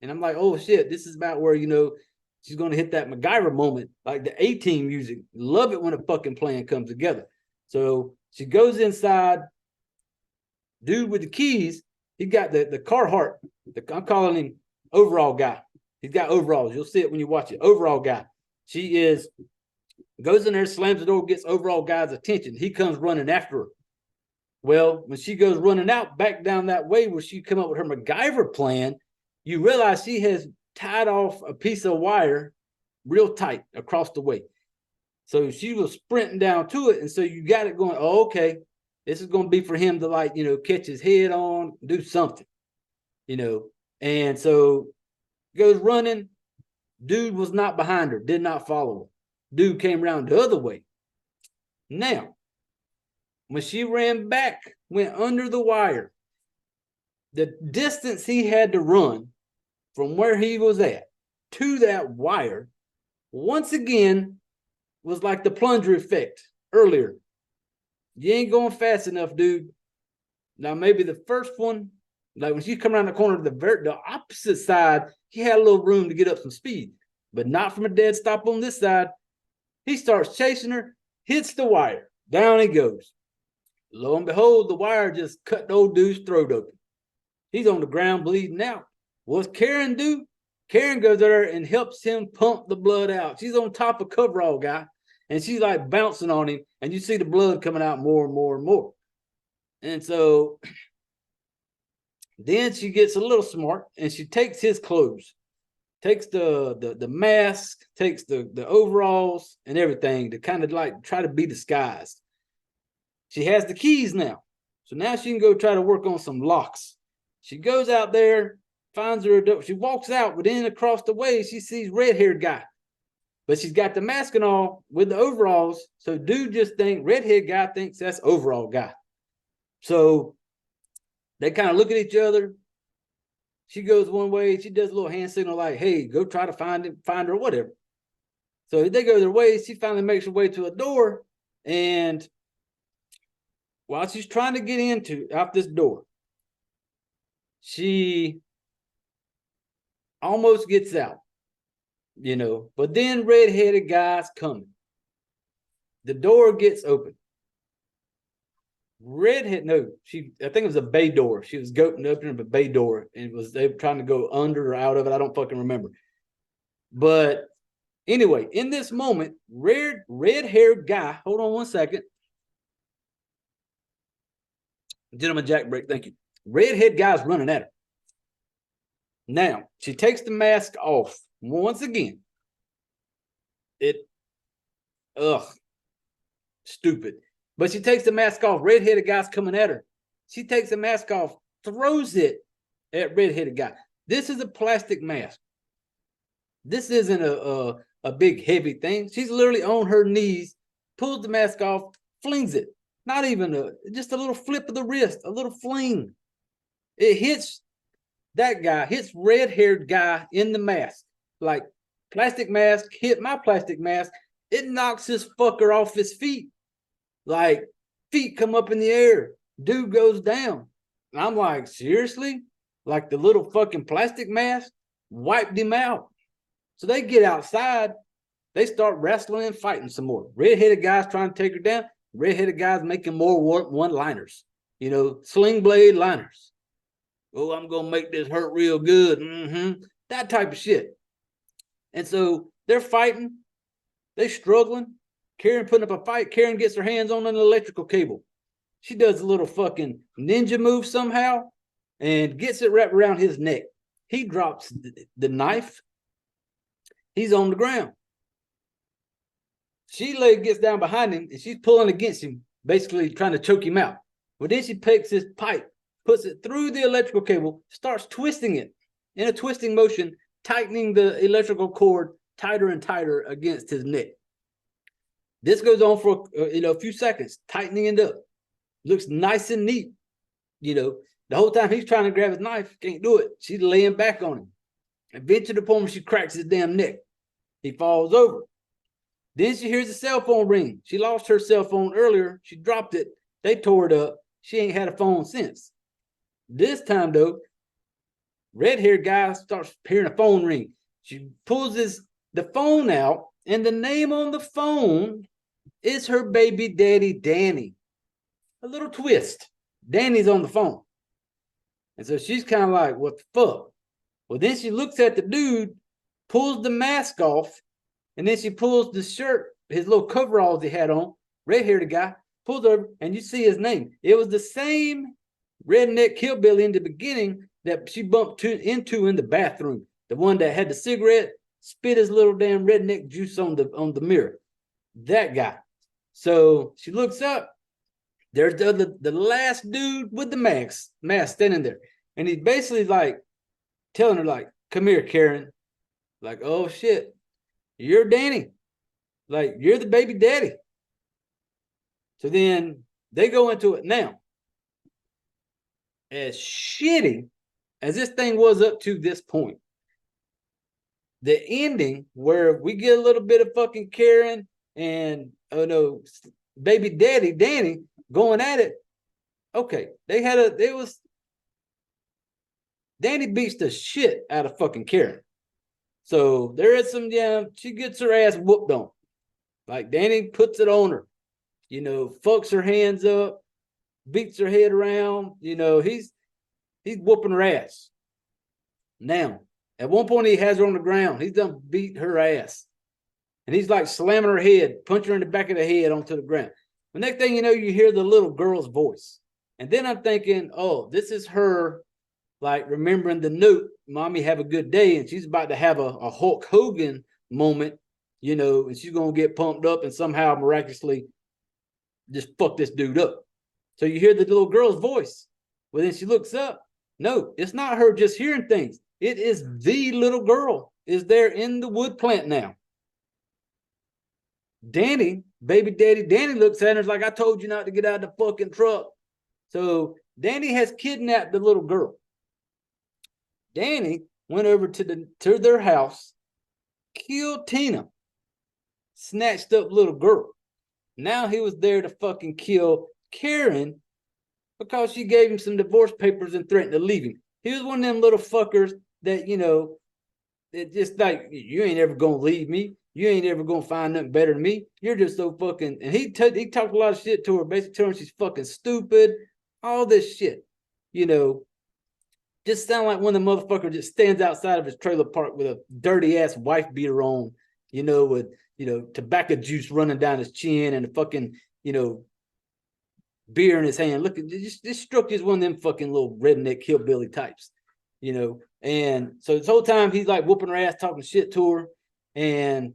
and I'm like, oh shit, this is about where she's gonna hit that MacGyver moment, like the A-Team music. Love it when a fucking plan comes together. So she goes inside. Dude with the keys, he got the Carhartt. I'm calling him overall guy. He's got overalls. You'll see it when you watch it. Overall guy. She goes in there, slams the door, gets overall guy's attention. He comes running after her. Well, when she goes running out back down that way where she come up with her MacGyver plan, you realize she has tied off a piece of wire real tight across the way. So she was sprinting down to it, and so you got it going, oh, okay, this is going to be for him to catch his head on, do something, and so goes running. Dude was not behind her, did not follow her. Dude came around the other way. Now, when she ran back, went under the wire, the distance he had to run from where he was at to that wire, once again, was like the plunger effect earlier. You ain't going fast enough, dude. Now, maybe the first one, like when she come around the corner to the opposite side, he had a little room to get up some speed, but not from a dead stop on this side. He starts chasing her, hits the wire. Down he goes. Lo and behold, the wire just cut the old dude's throat open. He's on the ground bleeding out. What's Karen do? Karen goes there and helps him pump the blood out. She's on top of coverall guy, and she's like bouncing on him, and you see the blood coming out more and more and more. And so then she gets a little smart, and she takes his clothes, takes the mask, takes the overalls and everything to kind of like try to be disguised. She has the keys now. So now she can go try to work on some locks. She goes out there, finds her, she walks out, but then across the way, she sees red-haired guy. But she's got the mask and all with the overalls. So dude just redhead guy thinks that's overall guy. So they kind of look at each other. She goes one way. She does a little hand signal like, hey, go try to find her, whatever. So they go their way. She finally makes her way to a door. And while she's trying to get out this door, she almost gets out, but then red-headed guy's coming. The door gets open. I think it was a bay door. She was opening a bay door, and they were trying to go under or out of it. I don't fucking remember. But anyway, in this moment, red-haired guy, hold on one second. Gentleman Jack break, thank you. Redhead guy's running at her. Now, she takes the mask off once again. Stupid. But she takes the mask off. Redheaded guy's coming at her. She takes the mask off, throws it at redheaded guy. This is a plastic mask. This isn't a big heavy thing. She's literally on her knees, pulls the mask off, flings it. Not even just a little flip of the wrist, a little fling. It hits that guy, hits red-haired guy in the mask. Like plastic mask hit my plastic mask. It knocks his fucker off his feet. Like feet come up in the air. Dude goes down. And I'm like, seriously? Like the little fucking plastic mask wiped him out. So they get outside. They start wrestling and fighting some more. Red-headed guy's trying to take her down. Red-headed guys making more one-liners, sling blade liners. Oh, I'm gonna make this hurt real good. That type of shit. And so they're fighting, they struggling. Karen putting up a fight. Karen gets her hands on an electrical cable. She does a little fucking ninja move somehow and gets it wrapped around his neck. He drops the knife. He's on the ground. She gets down behind him and she's pulling against him, basically trying to choke him out. But then she picks his pipe, puts it through the electrical cable, starts twisting it in a twisting motion, tightening the electrical cord tighter and tighter against his neck. This goes on for a few seconds, tightening it up. Looks nice and neat. The whole time he's trying to grab his knife, can't do it. She's laying back on him. Eventually, the point she cracks his damn neck. He falls over. Then she hears a cell phone ring. She lost her cell phone earlier. She dropped it. They tore it up. She ain't had a phone since. This time, though, red-haired guy starts hearing a phone ring. She pulls the phone out, and the name on the phone is her baby daddy, Danny. A little twist. Danny's on the phone. And so she's kind of like, what the fuck? Well, then she looks at the dude, pulls the mask off, and then she pulls the shirt, his little coveralls he had on, red-haired guy, pulls over, and you see his name. It was the same redneck hillbilly in the beginning that she bumped into in the bathroom. The one that had the cigarette, spit his little damn redneck juice on the mirror. That guy. So she looks up. There's the last dude with the mask standing there. And he's basically like telling her, like, come here, Karen. Like, oh shit, you're Danny. Like, you're the baby daddy. So then they go into it now. As shitty as this thing was up to this point, the ending where we get a little bit of fucking Karen and baby daddy Danny going at it. Okay, Danny beats the shit out of fucking Karen. So there is some, she gets her ass whooped on. Like, Danny puts it on her, fucks her hands up, beats her head around, he's whooping her ass. Now, at one point he has her on the ground. He's done beat her ass. And he's like slamming her head, punching her in the back of the head onto the ground. The next thing you know, you hear the little girl's voice. And then I'm thinking, oh, this is her, like, remembering the note, mommy, have a good day. And she's about to have a Hulk Hogan moment, and she's going to get pumped up and somehow miraculously just fuck this dude up. So you hear the little girl's voice. Well, then she looks up. No, it's not her just hearing things. It is the little girl is there in the wood plant now. Danny, baby daddy Danny, looks at her and is like, I told you not to get out of the fucking truck. So Danny has kidnapped the little girl. Danny went over to their house, killed Tina, snatched up little girl. Now he was there to fucking kill Karen because she gave him some divorce papers and threatened to leave him. He was one of them little fuckers that, it just like, you ain't ever gonna leave me. You ain't ever gonna find nothing better than me. You're just so fucking. And he talked a lot of shit to her, basically telling her she's fucking stupid. All this shit, just sound like one of the motherfuckers just stands outside of his trailer park with a dirty ass wife beater on, with tobacco juice running down his chin and a fucking beer in his hand. Look, this Stroke is one of them fucking little redneck hillbilly types, And so this whole time he's like whooping her ass, talking shit to her, and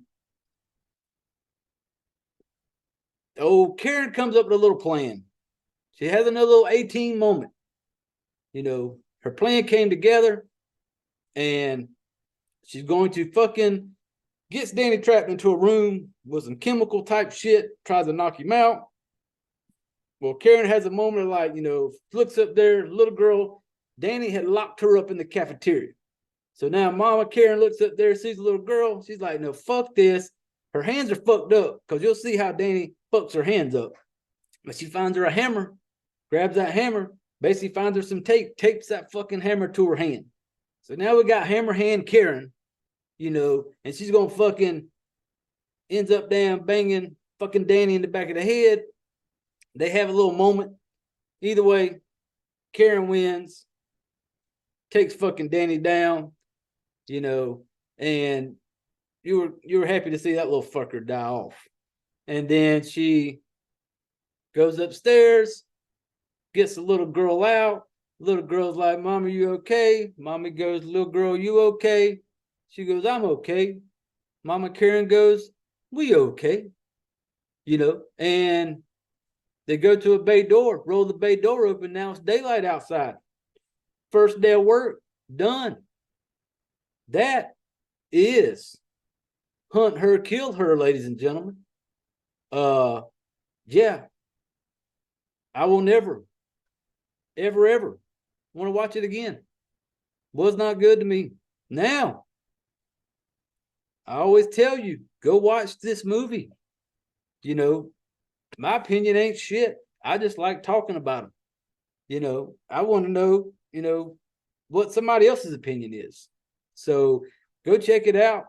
Karen comes up with a little plan. She has another little 18 moment. Her plan came together, and she's going to fucking gets Danny trapped into a room with some chemical type shit, tries to knock him out. Well, Karen has a moment of like, looks up there, little girl. Danny had locked her up in the cafeteria. So now Mama Karen looks up there, sees the little girl. She's like, no, fuck this. Her hands are fucked up because you'll see how Danny fucks her hands up. But she finds her a hammer, grabs that hammer, basically finds her some tape, tapes that fucking hammer to her hand. So now we got hammer hand Karen, and she's going to fucking ends up damn banging fucking Danny in the back of the head. They have a little moment. Either way, Karen wins. takes fucking Danny down, and you were happy to see that little fucker die off. And then she goes upstairs, gets the little girl out. Little girl's like, Mom, are you okay? Mommy goes, little girl, you okay? She goes, I'm okay. Mama Karen goes, we okay. And they go to a bay door, roll the bay door open. Now it's daylight outside. First day of work, done. That is Hunt Her, Kill Her, ladies and gentlemen. Yeah. I will never, ever want to watch it again. Was not good to me. Now, I always tell you, go watch this movie. My opinion ain't shit. I just like talking about them. I want to know, what somebody else's opinion is. So go check it out.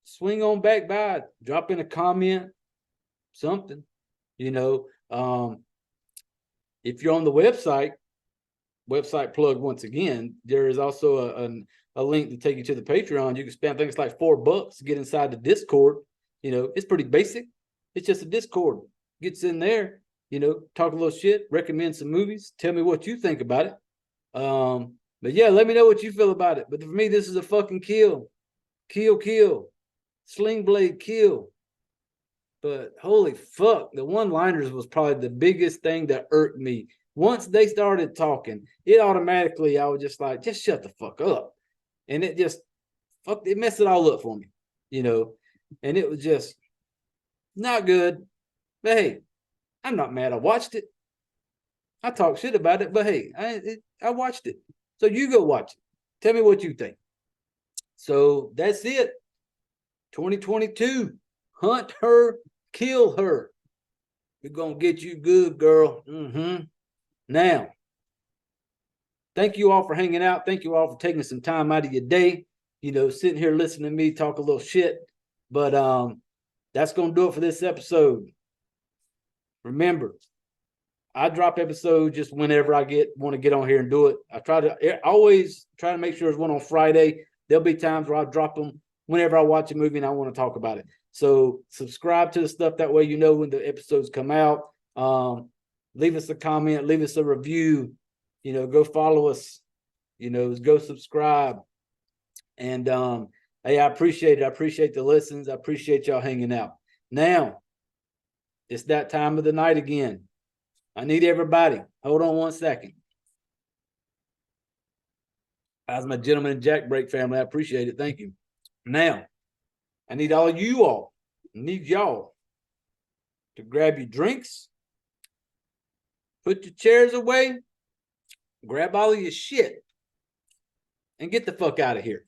Swing on back by, drop in a comment, something. If you're on the website plug once again, there is also a link to take you to the Patreon. You can spend, I think it's like $4 to get inside the Discord. It's pretty basic. It's just a Discord. Gets in there, talk a little shit, recommend some movies, tell me what you think about it. But yeah, let me know what you feel about it. But for me, this is a fucking kill. Sling blade kill. But holy fuck, the one-liners was probably the biggest thing that irked me. Once they started talking, it automatically, I was just like, just shut the fuck up. And it just, it messed it all up for me, and it was just not good. But hey, I'm not mad. I watched it. I talk shit about it, but hey, I watched it. So you go watch it. Tell me what you think. So that's it. 2022. Hunt Her, Kill Her. We're going to get you good, girl. Now, thank you all for hanging out. Thank you all for taking some time out of your day, sitting here listening to me talk a little shit. But that's going to do it for this episode. Remember, I drop episodes just whenever I want to get on here and do it. I always try to make sure there's one on Friday. There'll be times where I drop them whenever I watch a movie and I want to talk about it. So subscribe to the stuff. That way, when the episodes come out. Leave us a comment, leave us a review, go follow us, go subscribe. And hey, I appreciate it. I appreciate the listens. I appreciate y'all hanging out. Now, it's that time of the night again. I need everybody. Hold on one second. As my gentleman and Jack Break family, I appreciate it. Thank you. Now, I need all you all. I need y'all to grab your drinks, put your chairs away, grab all of your shit, and get the fuck out of here.